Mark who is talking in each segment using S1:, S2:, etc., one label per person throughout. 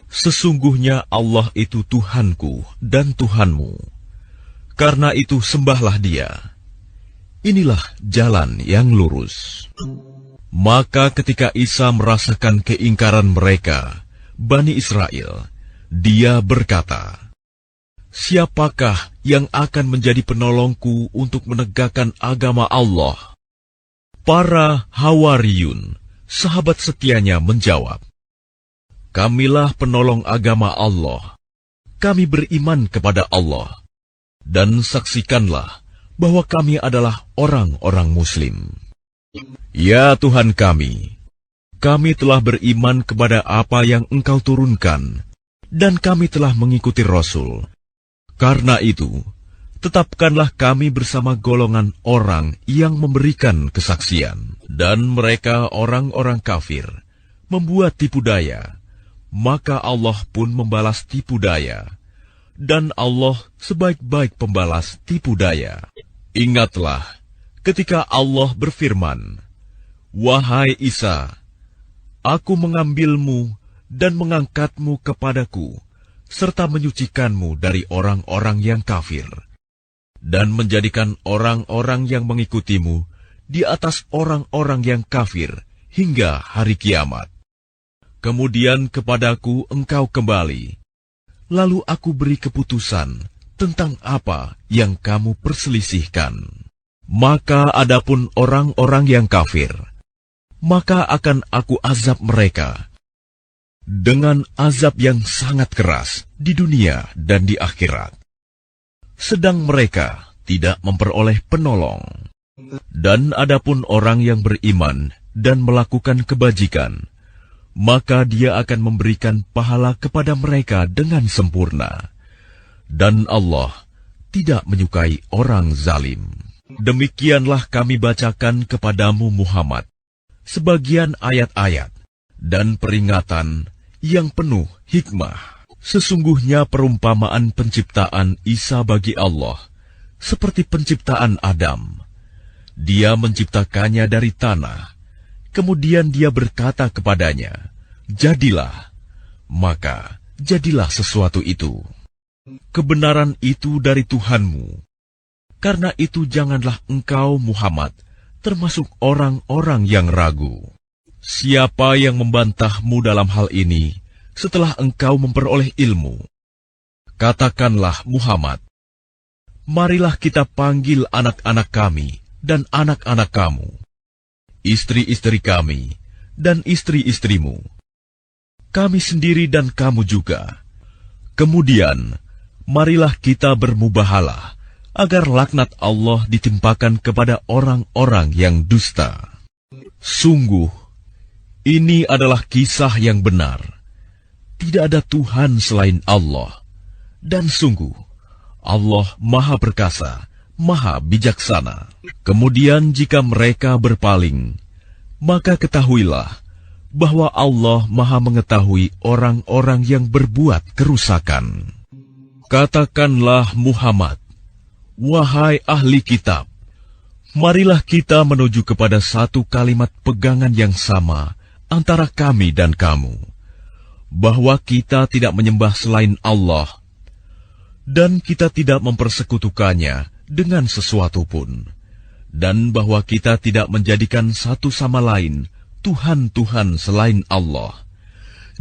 S1: Sesungguhnya Allah itu Tuhanku dan Tuhanmu. Karena itu sembahlah Dia. Inilah jalan yang lurus. Maka ketika Isa merasakan keingkaran mereka, Bani Israel, dia berkata, "Siapakah yang akan menjadi penolongku untuk menegakkan agama Allah?" Para Hawariyun, sahabat setianya, menjawab, "Kamilah penolong agama Allah. Kami beriman kepada Allah. Dan saksikanlah bahwa kami adalah orang-orang Muslim. Ya Tuhan kami telah beriman kepada apa yang Engkau turunkan, dan kami telah mengikuti Rasul. Karena itu, tetapkanlah kami bersama golongan orang yang memberikan kesaksian." Dan mereka orang-orang kafir membuat tipu daya, maka Allah pun membalas tipu daya. Dan Allah sebaik-baik pembalas tipu daya. Ingatlah ketika Allah berfirman, "Wahai Isa, Aku mengambilmu dan mengangkatmu kepadaku, serta menyucikanmu dari orang-orang yang kafir, dan menjadikan orang-orang yang mengikutimu di atas orang-orang yang kafir hingga hari kiamat. Kemudian kepadaku engkau kembali, lalu aku beri keputusan tentang apa yang kamu perselisihkan. Maka adapun orang-orang yang kafir, maka akan aku azab mereka dengan azab yang sangat keras di dunia dan di akhirat. Sedang mereka tidak memperoleh penolong. Dan adapun orang yang beriman dan melakukan kebajikan, maka Dia akan memberikan pahala kepada mereka dengan sempurna. Dan Allah tidak menyukai orang zalim. Demikianlah kami bacakan kepadamu Muhammad sebagian ayat-ayat dan peringatan yang penuh hikmah. Sesungguhnya perumpamaan penciptaan Isa bagi Allah seperti penciptaan Adam. Dia menciptakannya dari tanah, kemudian Dia berkata kepadanya, "Jadilah," maka jadilah sesuatu itu. Kebenaran itu dari Tuhanmu. Karena itu janganlah engkau Muhammad termasuk orang-orang yang ragu. Siapa yang membantahmu dalam hal ini setelah engkau memperoleh ilmu? Katakanlah Muhammad, marilah kita panggil anak-anak kami dan anak-anak kamu, istri-istri kami dan istri-istrimu, kami sendiri dan kamu juga. Kemudian, marilah kita bermubahalah agar laknat Allah ditimpakan kepada orang-orang yang dusta. Sungguh, ini adalah kisah yang benar. Tidak ada Tuhan selain Allah. Dan sungguh, Allah Maha Perkasa, Maha Bijaksana. Kemudian jika mereka berpaling, maka ketahuilah bahwa Allah Maha mengetahui orang-orang yang berbuat kerusakan. Katakanlah Muhammad, wahai ahli kitab, marilah kita menuju kepada satu kalimat pegangan yang sama antara kami dan kamu, bahwa kita tidak menyembah selain Allah, dan kita tidak mempersekutukannya dengan sesuatu pun, dan bahwa kita tidak menjadikan satu sama lain Tuhan-Tuhan selain Allah.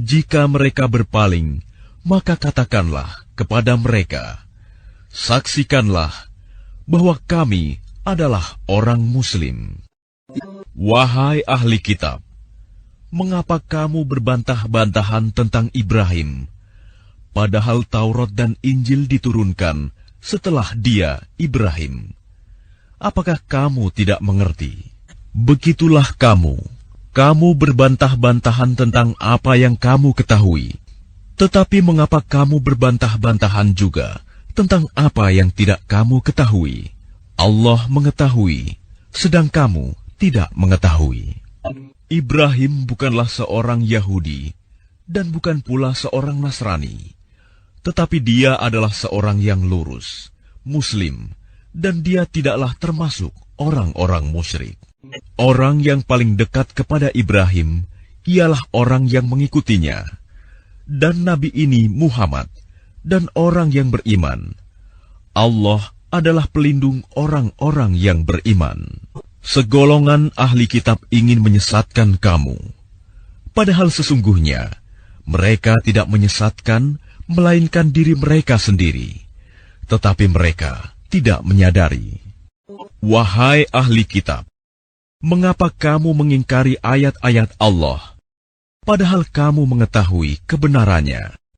S1: Jika mereka berpaling, maka katakanlah kepada mereka, saksikanlah bahwa kami adalah orang Muslim. Wahai ahli kitab, mengapa kamu berbantah-bantahan tentang Ibrahim, padahal Taurat dan Injil diturunkan setelah dia, Ibrahim? Apakah kamu tidak mengerti? Begitulah kamu berbantah-bantahan tentang apa yang kamu ketahui. Tetapi mengapa kamu berbantah-bantahan juga tentang apa yang tidak kamu ketahui? Allah mengetahui, sedang kamu tidak mengetahui. Ibrahim bukanlah seorang Yahudi, dan bukan pula seorang Nasrani. Tetapi dia adalah seorang yang lurus, Muslim, dan dia tidaklah termasuk orang-orang musyrik. Orang yang paling dekat kepada Ibrahim ialah orang yang mengikutinya. dan Nabi ini Muhammad, dan orang yang beriman. Allah adalah pelindung orang-orang yang beriman. Segolongan ahli kitab ingin menyesatkan kamu. Padahal sesungguhnya, mereka tidak menyesatkan, melainkan diri mereka sendiri. Tetapi mereka tidak menyadari. Wahai ahli kitab, mengapa kamu mengingkari ayat-ayat Allah, padahal kamu mengetahui kebenarannya?